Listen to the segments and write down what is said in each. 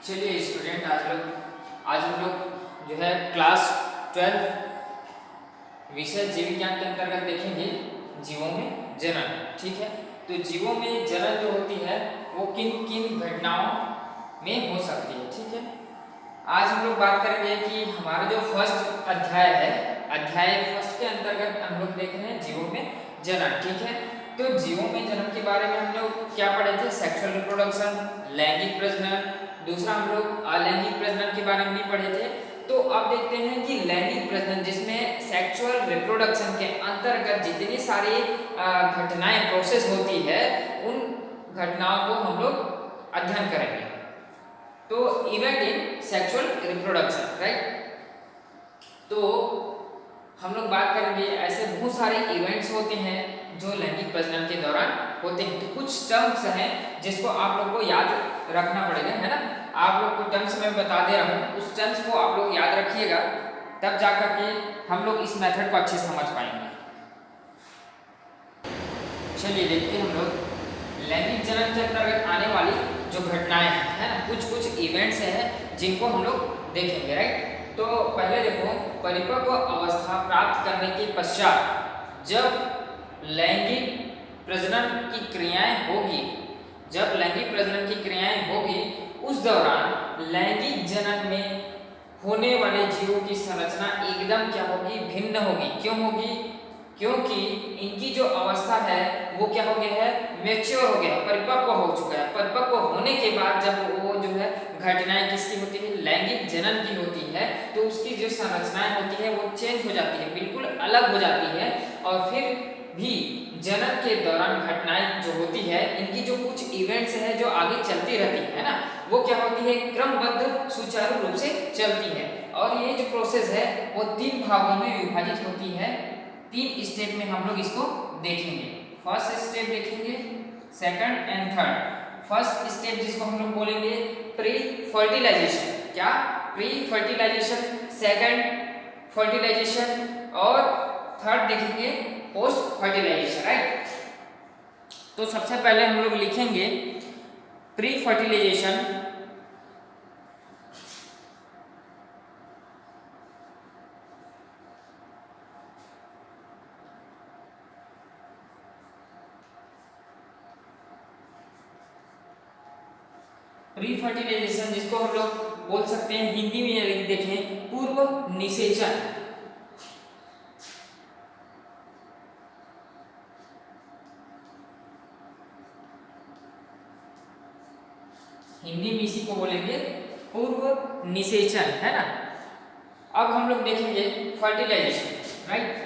चलिए स्टूडेंट, आज हम लोग जो है क्लास 12 विषय जीव विज्ञान के अंतर्गत देखेंगे जीवों में जनन। ठीक है, तो जीवों में जनन जो होती है वो किन किन घटनाओं में हो सकती है। ठीक है, आज हम लोग बात करेंगे कि हमारा जो फर्स्ट अध्याय है, अध्याय फर्स्ट के अंतर्गत हम लोग देख रहे हैं जीवों में जनन। ठीक है, तो जीवों में जन्म के बारे में हम लोग क्या पढ़े थे? सेक्सुअल रिप्रोडक्शन, लैंगिक प्रजनन। दूसरा हम लोग अलैंगिक प्रजनन के बारे में भी पढ़े थे। तो अब देखते हैं कि लैंगिक प्रजनन, जिसमें सेक्सुअल रिप्रोडक्शन के अंतर्गत जितनी सारी घटनाएं प्रोसेस होती है, उन घटनाओं को हम लोग अध्ययन करेंगे। तो event in sexual reproduction, right. तो हम लोग बात करेंगे ऐसे बहुत सारे इवेंट्स होते हैं जो लैंगिक प्रजनन के दौरान होते हैं। तो कुछ टर्म्स हैं जिसको आप लोग को याद रखना पड़ेगा, है ना। आप लोग को टर्म्स मैं बता दे रहा हूँ, उस टर्म्स को आप लोग याद रखिएगा, तब जाकर के हम लोग इस मेथड को अच्छे से समझ पाएंगे। चलिए देखते हैं हम लोग लैंगिक जनन के अंतर्गत आने वाली जो घटनाएं हैं, है ना, कुछ कुछ इवेंट्स हैं जिनको हम लोग देखेंगे, राइट। तो पहले देखो, परिपक्व अवस्था प्राप्त करने के पश्चात जब लैंगिक प्रजनन की क्रियाएं होगी, जब लैंगिक प्रजनन की क्रियाएं होगी, उस दौरान लैंगिक जनन में होने वाले जीवों की संरचना एकदम क्या होगी? भिन्न होगी। क्यों होगी? क्योंकि इनकी जो अवस्था है वो क्या हो गया है? मैच्योर हो गया, परिपक्व हो चुका है। परिपक्व होने के बाद जब वो जो है घटनाएं किसकी होती है? लैंगिक जनन की होती है, तो उसकी जो संरचनाएं होती है वो चेंज हो जाती है, बिल्कुल अलग हो जाती है। और फिर भी जनन के दौरान घटनाएं जो होती है, इनकी जो कुछ इवेंट्स है जो आगे चलती रहती है ना, वो क्या होती है? क्रमबद्ध सुचारू रूप से चलती है। और ये जो प्रोसेस है वो 3 भागों में विभाजित होती है। 3 स्टेप में हम लोग इसको देखेंगे। फर्स्ट स्टेप देखेंगे, second and third. First step जिसको हम लोग बोलेंगे प्री फर्टिलाइजेशन। क्या? प्री फर्टिलाइजेशन, सेकंड फर्टिलाइजेशन और थर्ड देखेंगे पोस्ट फर्टिलाइजेशन, राइट। तो सबसे पहले हम लोग लिखेंगे प्री फर्टिलाइजेशन। प्री फर्टिलाइजेशन जिसको हम लोग बोल सकते हैं हिंदी में यदि देखें, पूर्व निषेचन। हिंदी में इसी को बोलेंगे पूर्व निषेचन, है ना। अब हम लोग देखेंगे फर्टिलाइजेशन, राइट।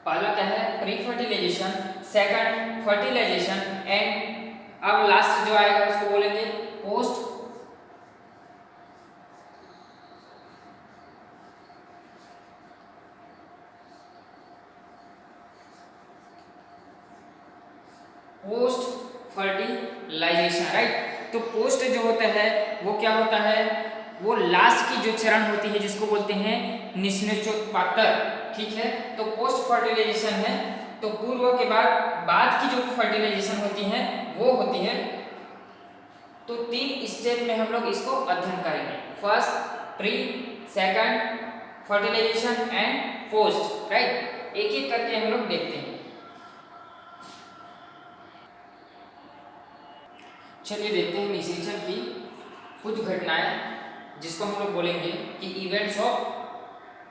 पहला क्या है? Pre fertilisation, second fertilisation and अब लास्ट जो आएगा उसको बोलेंगे पोस्ट फर्टिलाइजेशन, राइट। तो पोस्ट जो होता है वो क्या होता है? वो लास्ट की जो चरण होती है जिसको बोलते हैं निषेचोत्पादन। ठीक है, तो पोस्ट फर्टिलाइजेशन है, तो पूर्व के बाद की जो फर्टिलाइजेशन होती है वो होती है। तो 3 स्टेप में हम लोग इसको अध्ययन करेंगे। First pre, second fertilisation and post, right. एक एक करके हम लोग देखते हैं। चलिए देखते हैं निषेचन की कुछ घटनाएं जिसको हम लोग बोलेंगे कि इवेंट्स ऑफ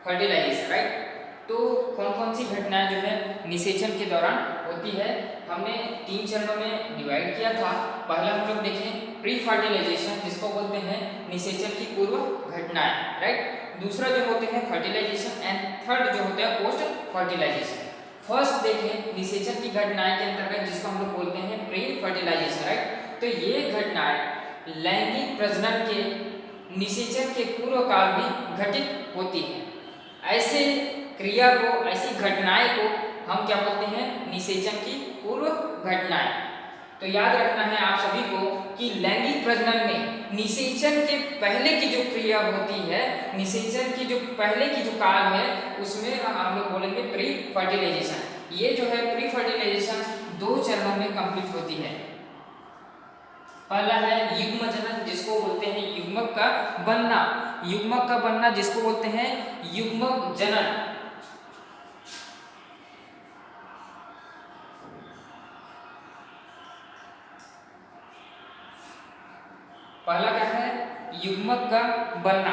फर्टिलाइजेशन, राइट। तो कौन कौन सी घटनाएं जो है निषेचन के दौरान होती है, हमने 3 चरणों में डिवाइड किया था। पहला हम लोग देखें प्री फर्टिलाइजेशन, जिसको बोलते हैं निषेचन की पूर्व घटनाएं, राइट। दूसरा जो होते हैं फर्टिलाइजेशन एंड थर्ड जो होता है पोस्ट फर्टिलाइजेशन। फर्स्ट देखें निषेचन की घटनाएं के अंतर्गत जिसको हम लोग बोलते हैं प्री फर्टिलाइजेशन, राइट। तो ये घटनाएं लैंगिक प्रजनन के निषेचन के पूर्व काल में घटित होती है। ऐसे क्रिया को, ऐसी घटनाएं को हम क्या बोलते हैं? निषेचन की पूर्व घटनाएं। तो याद रखना है आप सभी को कि लैंगिक प्रजनन में निषेचन के पहले की जो क्रिया होती है, निषेचन की जो पहले की जो काल है, उसमें हम लोग बोलेंगे प्री फर्टिलाइजेशन। ये जो है प्री फर्टिलाइजेशन 2 चरणों में कंप्लीट होती है। पहला है युग्म जनन, जिसको बोलते हैं युग्मक का बनना, युग्मक का बनना जिसको बोलते हैं युग्मक जनन। पहला क्या है, युग्मक का बनना।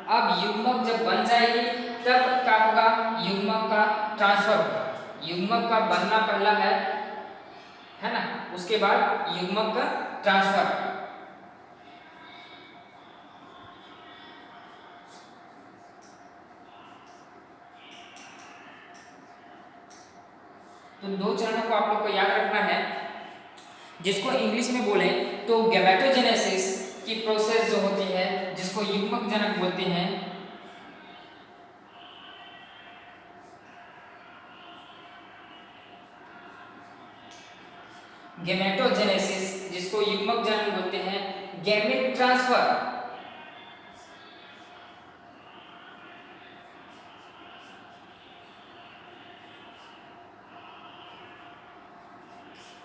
अब युग्मक जब बन जाएगी तब क्या होगा, युग्मक का ट्रांसफर होगा। युग्मक का बनना पहला है ना, उसके बाद युग्मक का ट्रांसफर। तो 2 चरणों को आप लोग को याद रखना है, जिसको इंग्लिश में बोले तो गैमेटोजेनेसिस की प्रोसेस जो होती है, जिसको युग्मक जनन बोलते हैं, गैमेटोजेनेसिस जिसको युग्मक जनन बोलते हैं, गैमेट ट्रांसफर,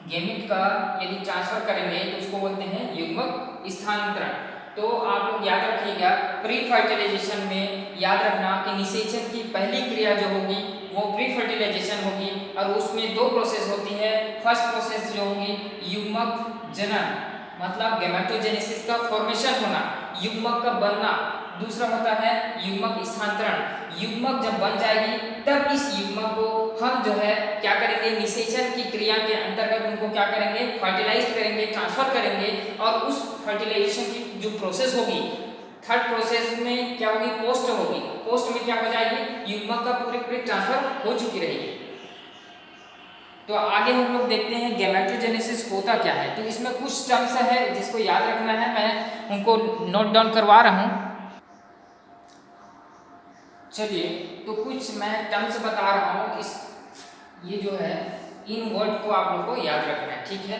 गैमेट का यदि ट्रांसफर करेंगे तो उसको बोलते हैं युग्मक स्थानांतरण। तो आप लोग याद रखिएगा, प्री फर्टिलाइजेशन में याद रखना कि निषेचन की पहली क्रिया जो होगी वो प्री फर्टिलाइजेशन होगी, और उसमें 2 प्रोसेस होती है। फर्स्ट प्रोसेस जो होगी युग्मक जनन, मतलब गैमेटोजेनेसिस का फॉर्मेशन होना, युग्मक का बनना। दूसरा होता है युग्मक स्थानांतरण। युग्मक जब बन जाएगी तब इस युग्मक को हम जो है क्या करेंगे, निषेचन की क्रिया के अंतर्गत उनको क्या करेंगे, फर्टिलाइज करेंगे, ट्रांसफर करेंगे। और उस फर्टिलाइजेशन की जो प्रोसेस होगी, थर्ड प्रोसेस में क्या होगी, पोस्ट होगी। पोस्ट में क्या हो जाएगी, युग्मक का पूरी ट्रांसफर हो चुकी रहेगी। तो आगे हम लोग देखते हैं गैमेटोजेनेसिस होता क्या है। तो इसमें कुछ टर्म्स है जिसको याद रखना है, मैं उनको नोट डाउन करवा रहा हूँ। चलिए, तो कुछ मैं टर्म्स बता रहा हूँ, इस ये जो है इन वर्ड को आप लोग को याद रखना है, ठीक है।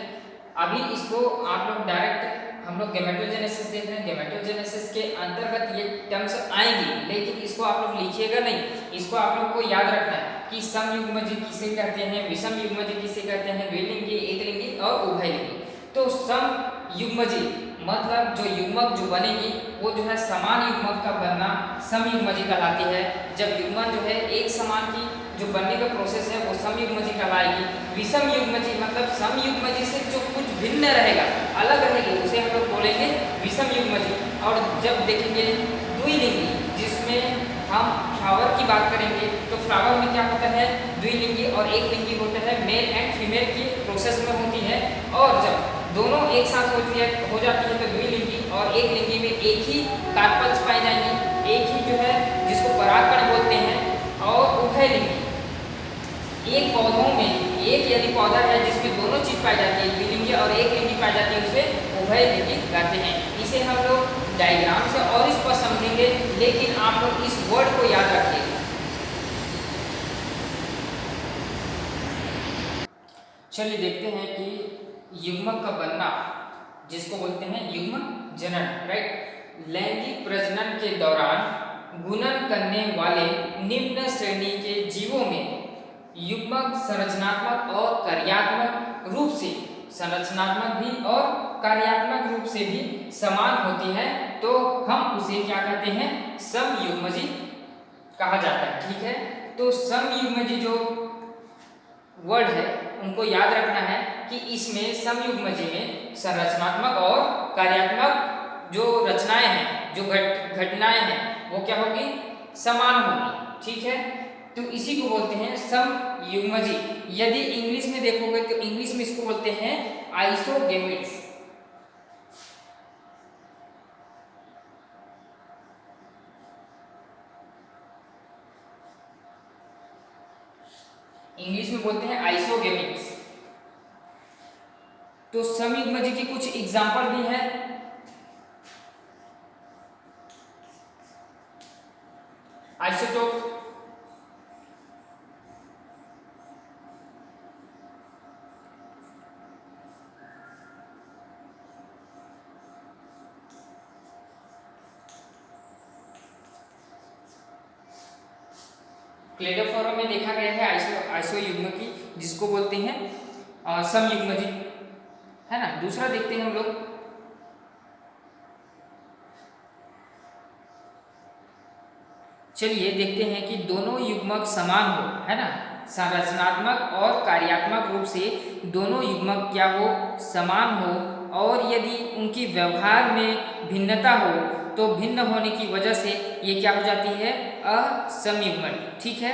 अभी इसको आप लोग डायरेक्ट हम लोग गैमेटोजेनेसिस देख रहे हैं, गैमेटोजेनेसिस के अंतर्गत ये टर्म्स आएंगी, लेकिन इसको आप लोग लिखिएगा नहीं, इसको आप लोग को याद रखना है कि समयुग्मजी किसे कहते हैं, विषम युग्मजी किसे कहते हैं, द्विलिंगी, एकलिंगी और उभयलिंगी। तो समयुग्मजी मतलब जो युग्मक जो बनेगी वो जो है समान युग्मक का बनना समयुग्मजी कहलाती है। जब युग्मन जो है एक समान की जो बनने का प्रोसेस है वो समयुग्मजी कहलाएगी। विषम युग्मजी मतलब समयुग्मजी से जो कुछ भिन्न रहेगा, अलग रहेगी, उसे हम लोग बोलेंगे विषम युग्मजी। और जब देखेंगे द्विलिंगी, जिसमें हम फ्लावर की बात करेंगे, तो फ्लावर में क्या होता है, द्विलिंगी और एक लिंगी होता है, मेल एंड फीमेल की प्रोसेस में होती है। और जब दोनों एक साथ हो जाती है तो द्विलिंगी और एक लिंगी में एक ही कार्पल्स पाए जाएंगे, एक ही जो है जिसको परागकण बोलते हैं। और उभयलिंगी, एक पौधों में एक यदि पौधा है जिसमें दोनों चीज पाई जाती है, द्विलिंगी और एक लिंगी पाई जाती है, उसे उभयलिंगी कहते हैं। इसे हम लोग डायग्राम से और इस पर समझेंगे, लेकिन आप लोग इस वर्ड को याद रखिए। चलिए देखते हैं कि युग्मक का बनना जिसको बोलते हैं युग्मक जनन, राइट। लैंगिक प्रजनन के दौरान गुणन करने वाले निम्न श्रेणी के जीवों में युग्मक संरचनात्मक और कार्यात्मक रूप से, संरचनात्मक भी और कार्यात्मक रूप से भी समान होती है, तो हम उसे क्या कहते हैं, समयुग्मजी कहा जाता है, ठीक है। तो समयुग्मजी जो वर्ड है उनको याद रखना है कि इसमें समयुग्मजी में संरचनात्मक और कार्यात्मक जो रचनाएं हैं, जो घटनाएं हैं, वो क्या होगी, समान होगी, ठीक है। तो इसी को बोलते हैं समयुग्मजी। यदि इंग्लिश में देखोगे तो इंग्लिश में इसको बोलते हैं आइसोगेमेट्स। इंग्लिश में बोलते हैं आइसोगेमिक्स। तो समयुग्मजी की कुछ एग्जांपल भी है। आइसोटोप, क्लेडोफोरा में देखा गया है आइसो युग्म की, जिसको बोलते हैं समयुग्मजी, है ना। दूसरा देखते हैं हम लोग, चलिए देखते हैं कि दोनों युग्मक समान हो, है ना, संरचनात्मक और कार्यात्मक रूप से दोनों युग्मक क्या हो, समान हो, और यदि उनकी व्यवहार में भिन्नता हो तो भिन्न होने की वजह से ये क्या हो जाती है, असमयुग्मन, ठीक है,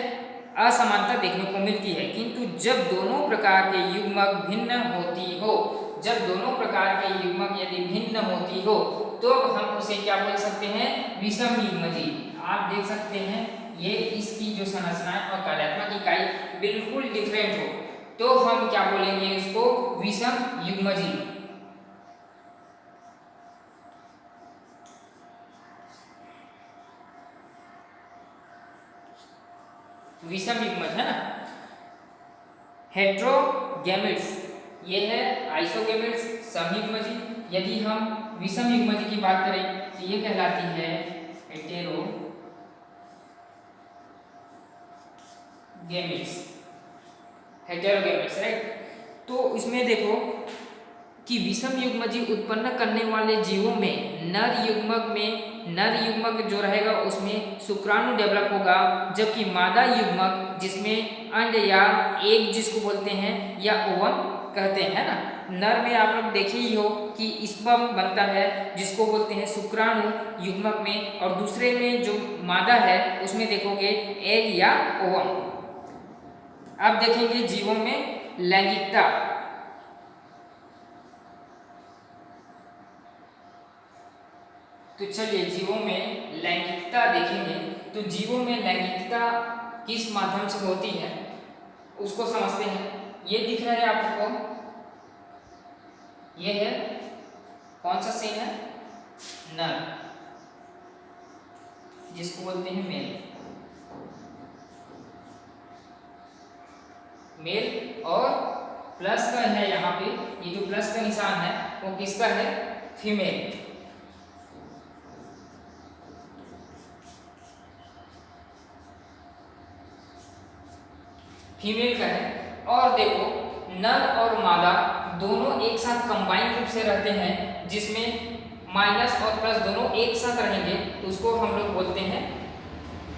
असमानता देखने को मिलती है। किंतु जब दोनों प्रकार के युग्मक भिन्न होती हो, जब दोनों प्रकार के युग्मक यदि भिन्न होती हो तो हम उसे क्या बोल सकते हैं, विषम युग्मजी। आप देख सकते हैं ये इसकी जो संरचना और कार्यात्मक इकाई बिल्कुल डिफरेंट हो तो हम क्या बोलेंगे, इसको विषम युग्मजी। विषम युग्मज, है ना। हेट्रोगैमेट्स ये है आइसोगैमेट्स, समयुग्मजी। यदि हम विषम युग्मजी की बात करें तो ये कहलाती है हेटेरोगैमेट्स, राइट। तो इसमें देखो कि विषम युग्मजी उत्पन्न करने वाले जीवों में नर युग्मक जो रहेगा उसमें शुक्राणु डेवलप होगा, जबकि मादा युग्मक जिसमें अंड या एग जिसको बोलते हैं या ओवम कहते हैं ना, नर में आप लोग देखे ही हो कि स्पर्म बनता है जिसको बोलते हैं शुक्राणु युग्मक में, और दूसरे में जो मादा है उसमें देखोगे एग या ओवम। अब देखेंगे जीवों में लैंगिकता। तो चलिए जीवों में लैंगिकता देखेंगे। तो जीवों में लैंगिकता किस माध्यम से होती है उसको समझते हैं। ये दिख रहा है आपको, ये है कौन सा सीन है, नर, जिसको बोलते हैं मेल, और प्लस का है यहाँ पे, ये जो प्लस का निशान है वो किसका है, फीमेल। फीमेल का है। और देखो नर और मादा दोनों एक साथ कंबाइन रूप से रहते हैं, जिसमें माइनस और प्लस दोनों एक साथ रहेंगे, तो उसको हम लोग बोलते हैं,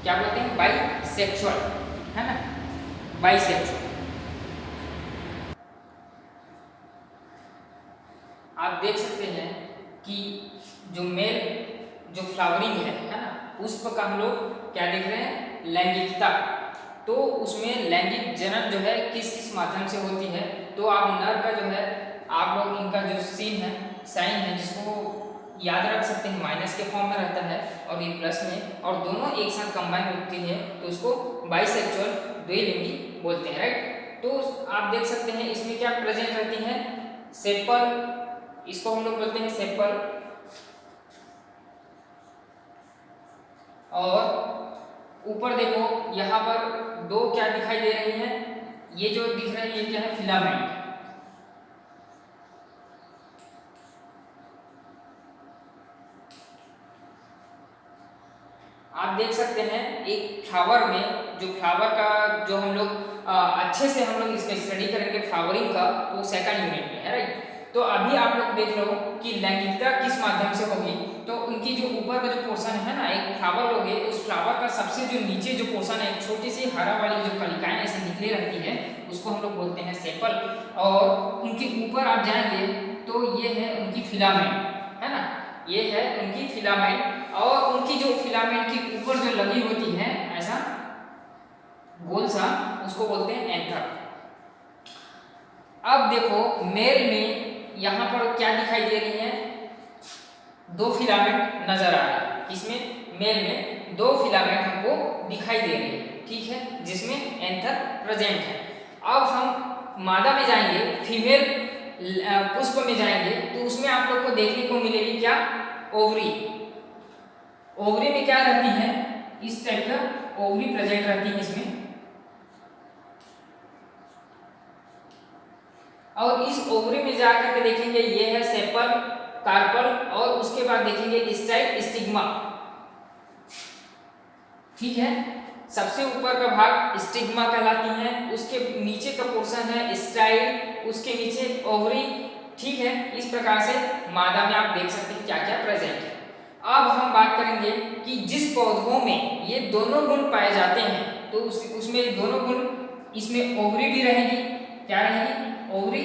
क्या बोलते हैं, बाइसेक्सुअल, है ना, बाइसेक्सुअल। आप देख सकते हैं कि जो मेल जो फ्लावरिंग है ना, पुष्प का हम लोग क्या देख रहे हैं, लैंगिकता। तो उसमें लैंगिक जनन जो है किस किस माध्यम से होती है, तो आप नर का जो है, आप लोग इनका जो साइन है जिसको याद रख सकते हैं, माइनस के फॉर्म में रहता है और ये प्लस में, और दोनों एक साथ कंबाइन होती है तो उसको बाइसेक्सुअल, द्विलिंगी बोलते हैं, राइट। तो आप देख सकते हैं इसमें क्या प्रेजेंट रहती है, सेपल, इसको हम लोग बोलते हैं सेपल, और ऊपर देखो यहाँ पर दो क्या दिखाई दे रही हैं, ये जो दिख रही है ये क्या है, फिलामेंट। आप देख सकते हैं एक फ्लावर में, जो फ्लावर का जो हम लोग अच्छे से हम लोग इसका स्टडी करेंगे फ्लावरिंग का, तो सेकंड यूनिट में है, राइट। तो अभी आप लोग देख लो कि लैंगिकता किस माध्यम से होगी। तो उनकी जो ऊपर का जो पोर्शन है ना, एक फ्लावर लोगे, उस फ्लावर का सबसे जो नीचे जो पोर्शन है, एक छोटी सी हरा वाली जो कलिकाएं ऐसे निकले रहती है, उसको हम लोग बोलते हैं सेपल। और उनके ऊपर आप जाएंगे तो ये है उनकी फिलामेंट, है ना, ये है उनकी फिलामेंट। और उनकी जो फिलामेंट की ऊपर जो लगी होती है ऐसा गोल सा, उसको बोलते हैं एंथर। अब देखो मेल में यहाँ पर क्या दिखाई दे रही है, दो फिलामेंट नजर आ रहे हैं, इसमें मेल में दो फिलामेंट हमको दिखाई दे रही है, ठीक है, जिसमें एंथर प्रेजेंट है। अब हम मादा में जाएंगे, फीमेल पुष्प में जाएंगे, तो उसमें आप लोग को देखने को मिलेगी क्या, ओवरी। ओवरी में क्या रहती है, इस टाइप का ओवरी प्रेजेंट रहती है इसमें, और इस ओवरी में जाकर के देखेंगे ये है सेपल, कार्पल, और उसके बाद देखेंगे इस टाइप स्टिग्मा, ठीक है। सबसे ऊपर का भाग स्टिग्मा कहलाती है, उसके नीचे का पोर्शन है स्टाइल, उसके नीचे ओवरी। ठीक है, इस प्रकार से मादा में आप देख सकते हैं क्या क्या प्रेजेंट है। अब हम बात करेंगे कि जिस पौधों में ये दोनों गुण पाए जाते हैं तो उसमें दोनों गुण, इसमें ओवरी भी रहेगी, क्या रहेगी, ओवरी,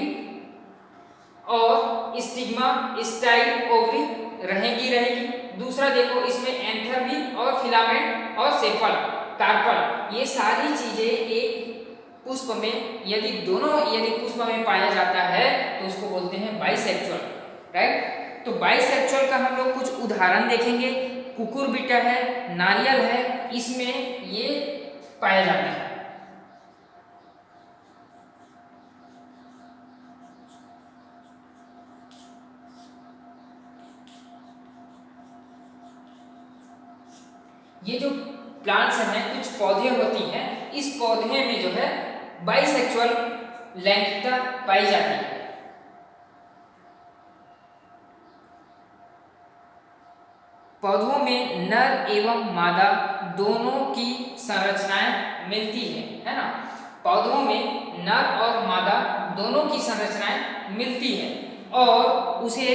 और स्टिग्मा स्टाइल ओवरी रहेगी। दूसरा देखो इसमें एंथर भी और फिलामेंट और सेपल कार्पल, ये सारी चीजें एक पुष्प में यदि पुष्प में पाया जाता है तो उसको बोलते हैं बाइसेक्सुअल, राइट। तो बाइसेक्सुअल का हम लोग कुछ उदाहरण देखेंगे। कुकुरबिटा है, नारियल है, इसमें ये पाया जाता है। ये जो प्लांट्स हैं, कुछ पौधे होती हैं, इस पौधे में जो है बाइसेक्सुअल लैंगिकता पाई जाती है। पौधों में नर एवं मादा दोनों की संरचनाएं मिलती है ना। पौधों में नर और मादा दोनों की संरचनाएं मिलती है, और उसे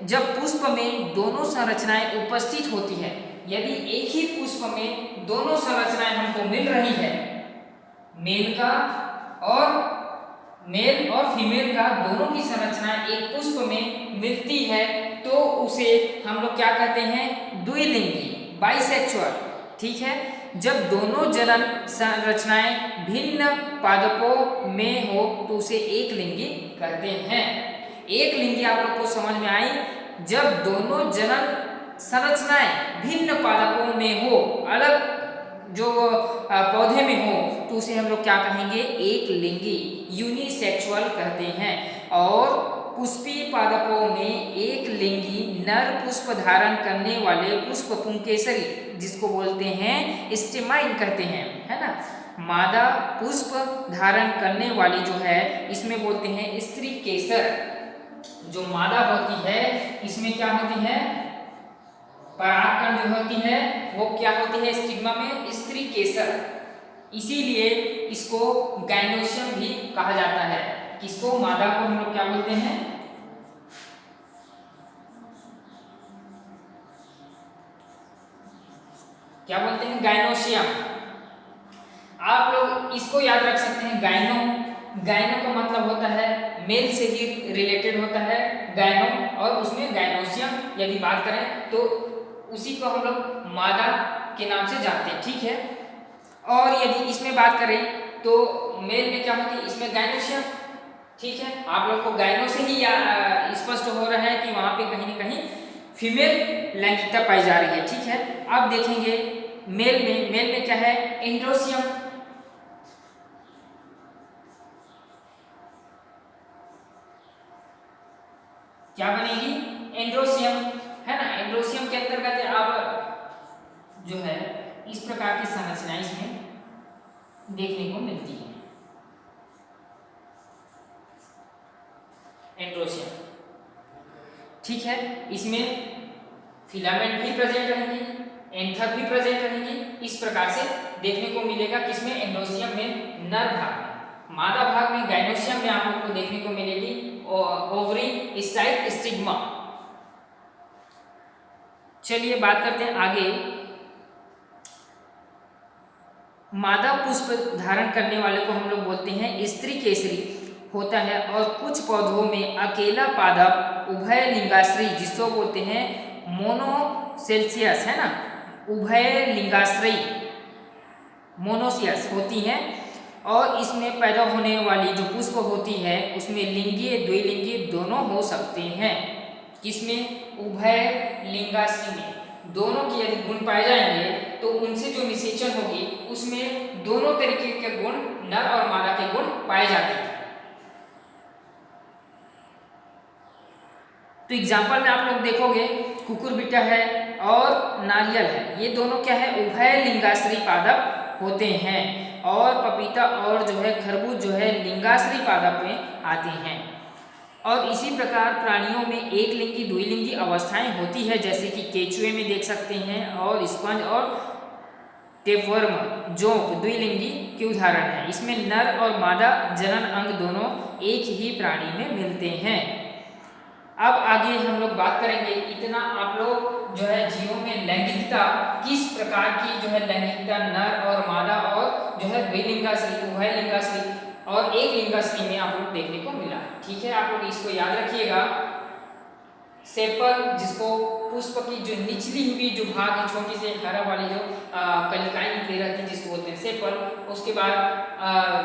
जब पुष्प में दोनों संरचनाएं उपस्थित होती है, यदि एक ही पुष्प में दोनों संरचनाएं हमको मिल रही है, मेल और फीमेल का दोनों की संरचनाएं एक पुष्प में मिलती है, तो उसे हम लोग क्या कहते हैं, द्विलिंगी, बाइसेक्सुअल। ठीक है, जब दोनों जनन संरचनाएं भिन्न पादपों में हो तो उसे एक लिंगी कहते हैं। एक लिंगी आप लोग को समझ में आई, जब दोनों जनन संरचनाएं भिन्न पादपों में हो, अलग जो पौधे में हो, तो उसे हम लोग क्या कहेंगे, एक लिंगी, यूनिसेक्सुअल कहते हैं। और पुष्पीय पादपों में एक लिंगी नर पुष्प धारण करने वाले पुष्प पुंकेसरी, जिसको बोलते हैं स्टेमाइन कहते हैं, है ना। मादा पुष्प धारण करने वाली जो है, इसमें बोलते हैं स्त्री केसर। जो मादा होती है इसमें क्या होती है, परागकण जो होती है वो क्या होती है, स्टिग्मा में स्त्री केसर। इसीलिए इसको गाइनोसियम भी कहा जाता है। किसको, मादा को हम लोग क्या बोलते हैं, क्या बोलते हैं, गाइनोसियम। आप लोग इसको याद रख सकते हैं, गाइनो का मतलब होता है मेल से ही रिलेटेड होता है गाइनो, और उसमें गाइनोसियम यदि बात करें तो उसी को हम लोग मादा के नाम से जानते हैं। ठीक है, और यदि इसमें बात करें तो मेल में क्या होती है, इसमें गाइनोसियम। ठीक है, आप लोग को गाइनो से ही स्पष्ट हो रहा है कि वहां पे कहीं न कहीं फीमेल लैंगिकता पाई जा रही है। ठीक है, अब देखेंगे मेल में क्या है, एंड्रोसियम। क्या बनेगी, एंड्रोसियम, है ना। एंड्रोसियम के अंतर्गत आप जो है इस प्रकार की संरचनाएं इसमें देखने को मिलती है, एंड्रोसियम। ठीक है, इसमें फिलामेंट भी प्रेजेंट रहेंगी, एंथर भी प्रेजेंट रहेंगी। इस प्रकार से देखने को मिलेगा किसमें, एंड्रोसियम में नर भाग में। मादा भाग में गाइनोसियम में आप लोग को देखने को मिलेगी ओवरी, स्टाइल, स्टिग्मा। चलिए बात करते हैं आगे। मादा पुष्प धारण करने वाले को हम लोग बोलते हैं स्त्री केसरी होता है, और कुछ पौधों में अकेला पादप उभय लिंगाश्रयी, जिसको बोलते हैं मोनोसेल्सियस, है ना, उभय लिंगाश्रयी मोनोसियस होती हैं। और इसमें पैदा होने वाली जो पुष्प होती है उसमें लिंगीय द्विलिंगी दोनों हो सकते हैं। किसमें, उभय लिंगाश्रयी में दोनों की यदि गुण पाए जाएंगे तो उनसे जो निषेचन होगी उसमें दोनों तरीके के गुण, नर और मादा के गुण पाए जाते हैं। तो एग्जाम्पल में आप लोग देखोगे कुकुरबिटा है और नारियल है, ये दोनों क्या है, उभय लिंगाश्रयी पादप होते हैं। और पपीता और जो है खरबूज जो है लिंगाश्रयी पादप में आते हैं। और इसी प्रकार प्राणियों में एक लिंगी द्विलिंगी अवस्थाएं होती है, जैसे कि केचुए में देख सकते हैं, और स्पंज और टेपवर्म, जोंक द्विलिंगी के उदाहरण हैं। इसमें नर और मादा जनन अंग दोनों एक ही प्राणी में मिलते हैं। अब आगे हम लोग बात करेंगे, इतना आप लोग जो है जीवों में लैंगिकता किस प्रकार की जो है लैंगिकता नर और मादा और जो है द्विलिंगाश्री, उभयलिंगाश्री और एक लिंगाश्री में आप लोग देखने को मिला। ठीक है, आप लोग इसको याद रखिएगा। सेपल, जिसको पुष्प की जो निचली हुई जो भाग है, छोटी सी हरा वाली जो कलिकाएं निकली रहती है, जिसको बोलते हैं सेपल। उसके बाद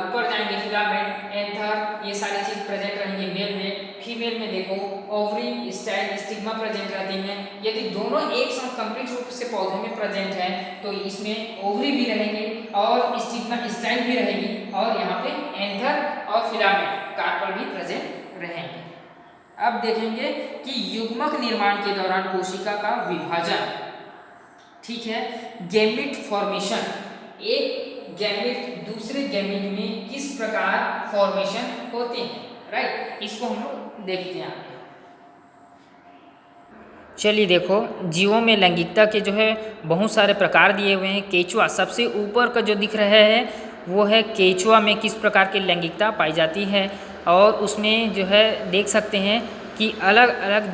ऊपर जाएंगे फिलामेंट, एंथर, ये सारी चीज प्रेजेंट रहेंगे मेल में। फीमेल में देखो ओवरी, स्टाइल, स्टिग्मा प्रेजेंट रहती हैं। यदि दोनों एक साथ कंप्लीट रूप से पौधे में प्रेजेंट है तो इसमें ओवरी भी रहेंगे और स्टिग्मा, स्टाइल भी रहेगी, और यहाँ पे एंथर और फिलामेंट, कार्पल भी प्रेजेंट रहेंगे। अब देखेंगे कि युग्मक निर्माण के दौरान कोशिका का विभाजन। ठीक है, गैमेट फॉर्मेशन, एक गैमेट दूसरे गैमेट में किस प्रकार फॉर्मेशन होते हैं, राइट, इसको हम लोग देखते हैं। चलिए देखो, जीवों में लैंगिकता के जो है बहुत सारे प्रकार दिए हुए हैं। केचुआ सबसे ऊपर का जो दिख रहा है वो है केचुआ में किस प्रकार की लैंगिकता पाई जाती है, और उसमें जो है देख सकते हैं कि अलग अलग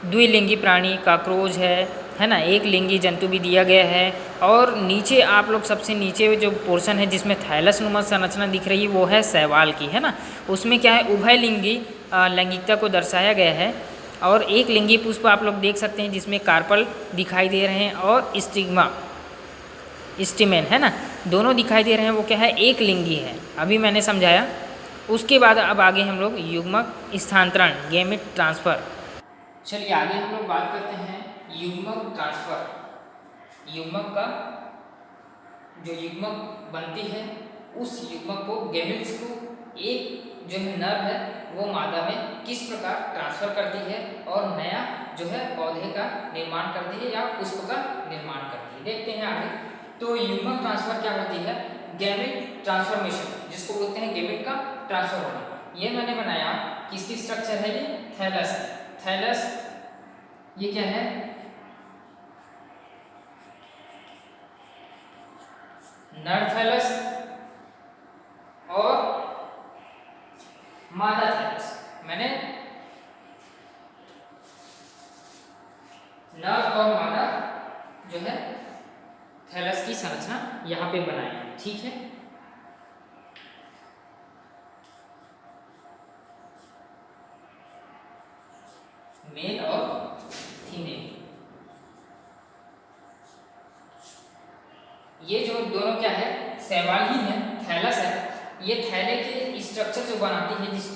द्विलिंगी प्राणी काक्रोच है ना, एक लिंगी जंतु भी दिया गया है। और नीचे आप लोग सबसे नीचे जो पोर्शन है जिसमें थैलस नुमा संरचना दिख रही है वो है शैवाल की, है ना। उसमें क्या है, उभयलिंगी लैंगिकता को दर्शाया गया है। और एक लिंगी पुष्प आप लोग देख सकते हैं जिसमें कार्पल दिखाई दे रहे हैं और स्टिग्मा, स्टिमेन, है ना, दोनों दिखाई दे रहे हैं। वो क्या है, एक लिंगी है, अभी मैंने समझाया। उसके बाद अब आगे हम लोग युग्मक स्थानांतरण, गैमेट ट्रांसफर। चलिए आगे हम लोग बात करते हैं युग्मक ट्रांसफर। युग्मक का जो युग्मक बनती है उस युग्मक को, गैमेट्स को एक जो है नर है वो मादा में किस प्रकार ट्रांसफर करती है और नया जो है पौधे का निर्माण करती है या पुष्प का निर्माण करती है। देखते हैं आगे। तो युग्मक ट्रांसफर क्या होती है, गैमेट ट्रांसफॉर्मेशन, जिसको बोलते हैं गैमेट का ट्रांसफर होना। ये मैंने बनाया, किसकी स्ट्रक्चर है, ये थैलस है। थैलस ये क्या है, नर थैलस और मादा थैलस। मैंने नर और मादा जो है थैलस की संरचना यहाँ पे बनाई है। ठीक है, मेल और फीमेल, ये जो दोनों क्या है, शैवाल ही है, थैलस है। ये थैले के स्ट्रक्चर जो बनाती है, जिस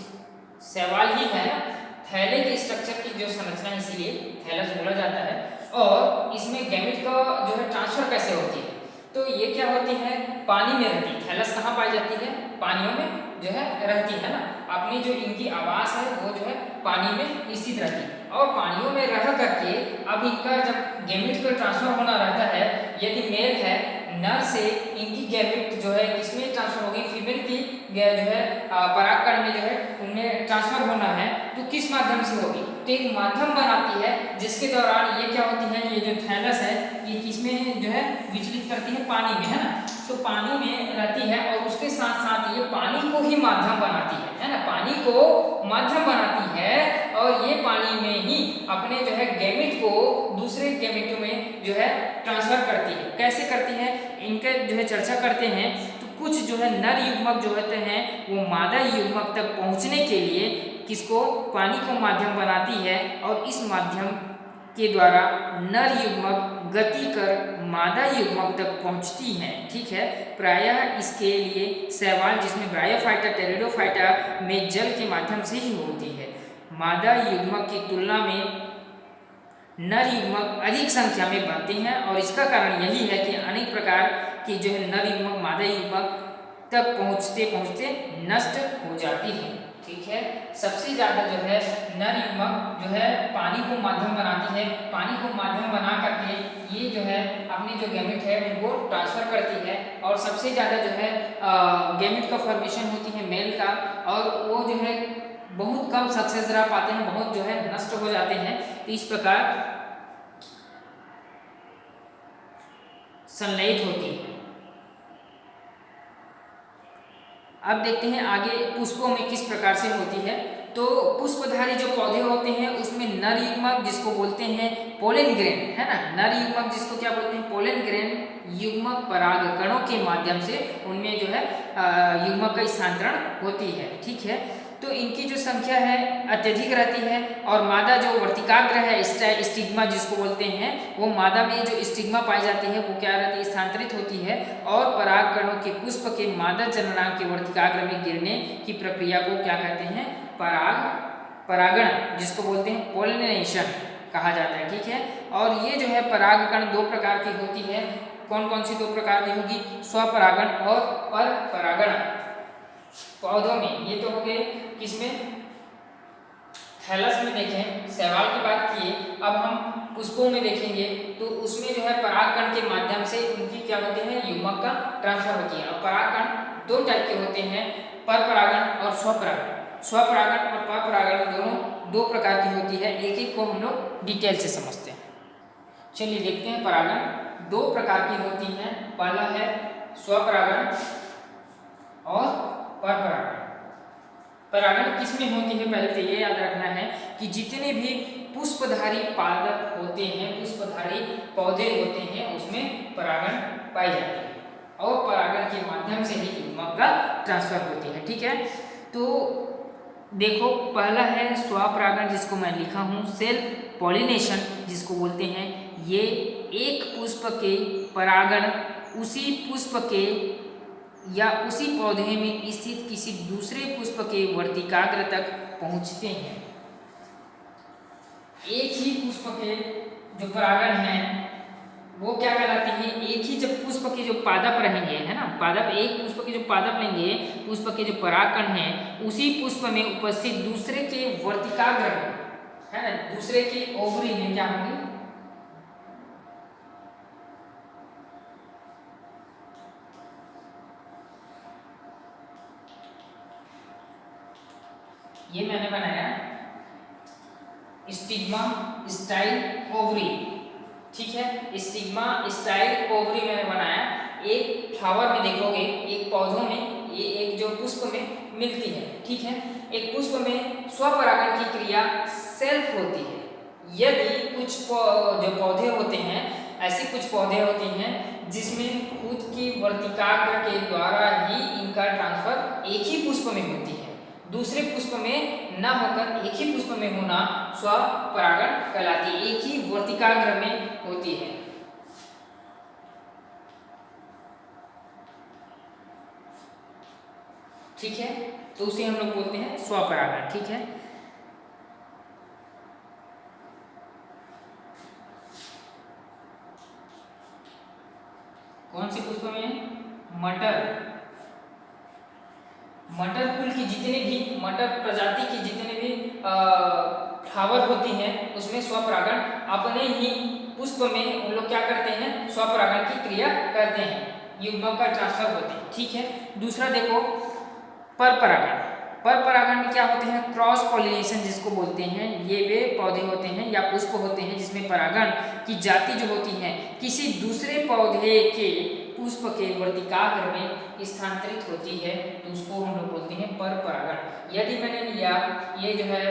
शैवाल ही है ना, थैले के स्ट्रक्चर की जो संरचना, इसीलिए थैलस बोला जाता है। और इसमें गैमेट का जो है ट्रांसफर कैसे होती है, तो ये क्या होती है, पानी में रहती है। थैलस कहाँ पाई जाती है, पानियों में जो है रहती है ना। अपनी जो इनकी आवास है वो जो है पानी में स्थित रहती है, और पानियों में रह करके अब इनका जब गैमेट का ट्रांसफर होना रहता है, यदि मेल है, नर से इनकी गैमेट जो है किसमें ट्रांसफर होगी, फीमेल की जो है परागकण में जो है उनमें ट्रांसफर होना है, तो किस माध्यम से होगी, तो एक माध्यम बनाती है जिसके दौरान ये क्या होती है, ये जो थैलस है ये किसमें जो है विचलित करती है, पानी में, है ना। तो पानी में रहती है और उसके साथ साथ ये पानी को ही माध्यम बनाती है ना, पानी को माध्यम बनाती है, और ये पानी में ही अपने जो है गैमेट को दूसरे गैमेटों में जो है ट्रांसफर करती है। कैसे करती है, इनके जो है चर्चा करते हैं। तो कुछ जो है नर युग्मक जो होते हैं वो मादा युग्मक तक पहुंचने के लिए किसको, पानी को माध्यम बनाती है, और इस माध्यम के द्वारा नर युग्मक गति कर मादा युग्मक तक पहुंचती हैं। ठीक है, प्रायः इसके लिए शैवाल, जिसमें ब्रायोफाइटा, टेरिडोफाइटा में जल के माध्यम से ही होती है। मादा युग्मक की तुलना में नर युग्मक अधिक संख्या में बनते हैं, और इसका कारण यही है कि अनेक प्रकार की जो है नर युग्मक मादा युग्मक तक पहुँचते पहुँचते नष्ट हो जाती है। ठीक है, सबसे ज़्यादा जो है नर युग्मक जो है पानी को माध्यम बनाती है, पानी को माध्यम बना करके ये जो है अपनी जो गैमेट है उनको ट्रांसफर करती है, और सबसे ज़्यादा जो है गैमेट का फॉर्मेशन होती है मेल का, और वो जो है बहुत कम सक्सेस रह पाते हैं, बहुत जो है नष्ट हो जाते हैं। तो इस प्रकार संलयित होती है। अब देखते हैं आगे पुष्पों में किस प्रकार से होती है। तो पुष्पधारी जो पौधे होते हैं उसमें नर युग्मक जिसको बोलते हैं पोलन ग्रेन, है ना, नर युग्मक जिसको क्या बोलते हैं पोलन ग्रेन युग्मक परागकणों के माध्यम से उनमें जो है युग्मक का स्थानांतरण होती है। ठीक है, तो इनकी जो संख्या है अत्यधिक रहती है और मादा जो वर्तिकाग्र है स्टिग्मा जिसको बोलते हैं, वो मादा में जो स्टिग्मा पाई जाती है वो क्या रहती है स्थानांतरित होती है और परागकणों के पुष्प के मादा जननांग के वर्तिकाग्र में गिरने की प्रक्रिया को क्या कहते हैं परागण जिसको बोलते हैं पोलिनेशन कहा जाता है। ठीक है, और ये जो है परागकण दो प्रकार की होती है। कौन कौन सी दो प्रकार की होगी? स्वपरागण और पर परागण। पौधों में ये तो हो गए किसमें? थैलस में देखें, शैवाल की बात किए। अब हम पुष्पों में देखेंगे तो उसमें जो है परागकण के माध्यम से उनकी क्या होते हैं युग्मक का ट्रांसफर होती है। और परागकण दो टाइप के होते हैं, पर परागण और स्वपरागण। स्वपरागण और पर परागण दोनों दो प्रकार की होती है। एक एक को हम लोग डिटेल से समझते हैं। चलिए देखते हैं। परागण दो प्रकार की होती हैं। पहला है स्वपरागण और पर परागण। परागण किसमें होती है? पहले तो ये याद रखना है कि जितने भी पुष्पधारी पादप होते हैं, पुष्पधारी पौधे होते हैं, उसमें परागण पाई जाती है और परागण के माध्यम से ही युग्मक का ट्रांसफर होती है। ठीक है, तो देखो पहला है स्वपरागण जिसको मैं लिखा हूँ सेल्फ पॉलिनेशन जिसको बोलते हैं। ये एक पुष्प के परागण उसी पुष्प के या उसी पौधे में स्थित किसी दूसरे पुष्प के वर्तिकाग्र तक पहुँचते हैं। एक ही पुष्प के जो परागण हैं वो क्या कहलाती है? एक ही जब पुष्प के जो पादप रहेंगे, है ना, पादप एक पुष्प के जो पादप लेंगे, पुष्प के जो परागकण हैं उसी पुष्प में उपस्थित दूसरे के वर्तिकाग्र में, है ना, दूसरे के ओवरी में क्या होंगे? ये मैंने बनाया स्टिग्मा स्टाइल ओवरी। ठीक है, स्टिग्मा स्टाइल ओवरी मैंने बनाया। एक फ्लावर में देखोगे, एक पौधों में, ये एक जो पुष्प में मिलती है। ठीक है, एक पुष्प में स्वपरागण की क्रिया सेल्फ होती है। यदि कुछ जो पौधे होते हैं, ऐसे कुछ पौधे होते हैं जिसमें खुद की वर्तिकाग्र के द्वारा ही इनका ट्रांसफर एक ही पुष्प में होती है, दूसरे पुष्प में न होकर एक ही पुष्प में होना स्वपरागण कहलाती है, एक ही वर्तिकाग्र में होती है। ठीक है, तो उसे हम लोग बोलते हैं स्वपरागण। ठीक है, कौन से पुष्प में? मटर कुल की जितने भी मटर प्रजाति की जितने भी फ्लावर होती हैं उसमें स्वपरागण अपने ही पुष्प में उन लोग क्या करते हैं? स्वपरागण की क्रिया करते हैं, युग्मक का ट्रांसफर होते हैं। ठीक है, दूसरा देखो पर परागण। पर परागण में क्या होते हैं? क्रॉस पॉलिनेशन जिसको बोलते हैं। ये वे पौधे होते हैं या पुष्प होते हैं जिसमें परागण की जाति जो होती है किसी दूसरे पौधे के पुष्प के वर्तिकाग्र में स्थानांतरित होती है, तो उसको हम लोग बोलते हैं पर परागण। यदि मैंने लिया ये जो है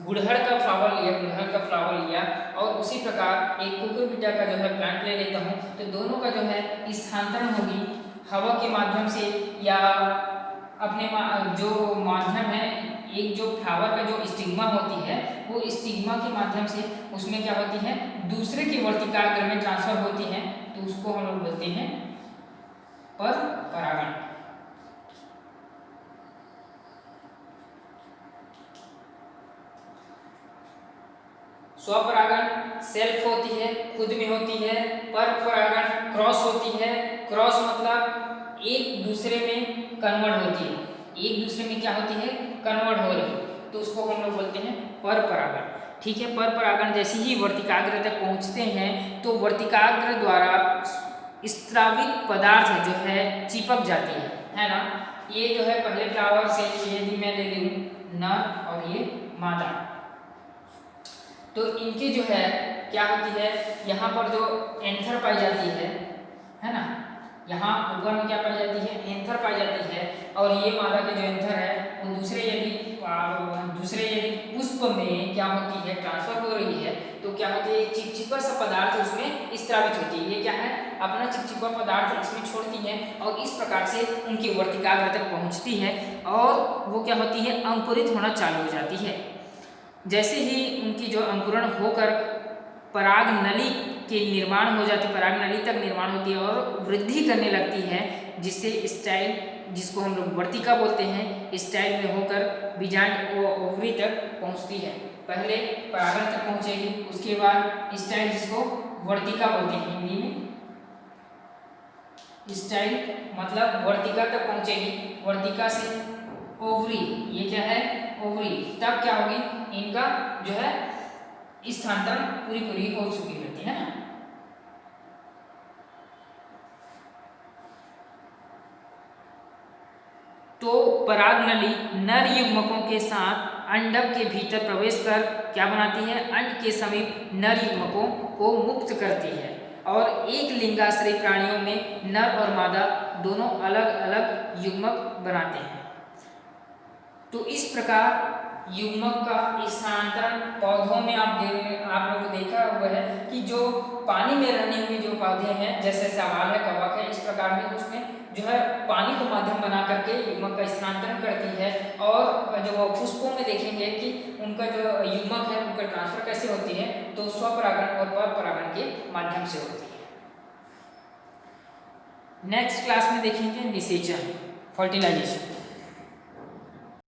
गुड़हल का फ्लावर लिया और उसी प्रकार एक कुकुरबिटा का जो है प्लांट ले लेता हूँ, तो दोनों का जो है स्थानांतरण होगी हवा के माध्यम से या अपने जो माध्यम है, एक जो फ्लावर का जो स्टिग्मा होती है वो स्टिग्मा के माध्यम से उसमें क्या होती है? दूसरे के वर्तिकाग्र में ट्रांसफर होती है, तो उसको हम लोग बोलते हैं पर परागण। स्वपरागण सेल्फ होती है, खुद में होती है। पर परागण क्रॉस होती है। क्रॉस मतलब एक दूसरे में कन्वर्ट होती है, एक दूसरे में क्या होती है? कन्वर्ट हो रही, तो उसको हम लोग बोलते हैं पर परागण। ठीक है, पर परागण जैसे ही वर्तिकाग्र तक पहुंचते हैं तो वर्तिकाग्र द्वारा स्त्रावित पदार्थ जो है चिपक जाती है ना। ये जो है पहले फ्लावर से यदि मैं ले लूँ नर और ये मादा, तो इनके जो है क्या होती है, यहाँ पर जो एंथर पाई जाती है ना, यहाँ ऊपर में क्या पाई जाती है, एंथर पाई जाती है। और ये मादा के जो एंथर है वो दूसरे यदि पुष्प में क्या होती है, ट्रांसफर हो रही है, तो क्या होती है, चिपचिपा सा पदार्थ उसमें स्त्रावित होती है। ये क्या है, अपना चिपचिपा पदार्थ इसमें छोड़ती है और इस प्रकार से उनकी वर्तिकाग्र तक पहुंचती है और वो क्या होती है, अंकुरित होना चालू हो जाती है। जैसे ही उनकी जो अंकुरण होकर पराग नली के निर्माण हो जाती, पराग नली तक निर्माण होती है और वृद्धि करने लगती है, जिससे स्टाइल, जिसको हम लोग वर्तिका बोलते हैं, स्टाइल में होकर बीजांड ओवरी तक पहुंचती है। पहले परागण तक पहुंचेगी, उसके बाद स्टाइल, जिसको वर्तिका बोलते हैं हिंदी में, स्टाइल मतलब वर्तिका तक पहुंचेगी। वर्तिका से ओवरी, ये क्या है, ओवरी, तब क्या होगी, इनका जो है स्थानांतरण पूरी हो चुकी रहती है ना। तो पराग नली नर युग्मकों के साथ अंडक के भीतर प्रवेश कर क्या बनाती है, अंड के समीप नर युग्मकों को मुक्त करती है और एक लिंगाश्रयी प्राणियों में नर और मादा दोनों अलग अलग युग्मक बनाते हैं। तो इस प्रकार युग्मक का स्थानांतरण पौधों में आप लोग को देखा हुआ है कि जो पानी में रहने हुए जो पौधे हैं, जैसे सवाल है, कवक है, इस प्रकार में उसमें जो है पानी को माध्यम बना करके युग्मक का स्थानांतरण करती है। और जो पुष्पों में देखेंगे कि उनका जो युग्मक है उनका ट्रांसफर कैसे होती है, तो स्वपरागण और परपरागण के माध्यम से होती है। नेक्स्ट क्लास में देखेंगे निषेचन, फर्टिलाइजेशन।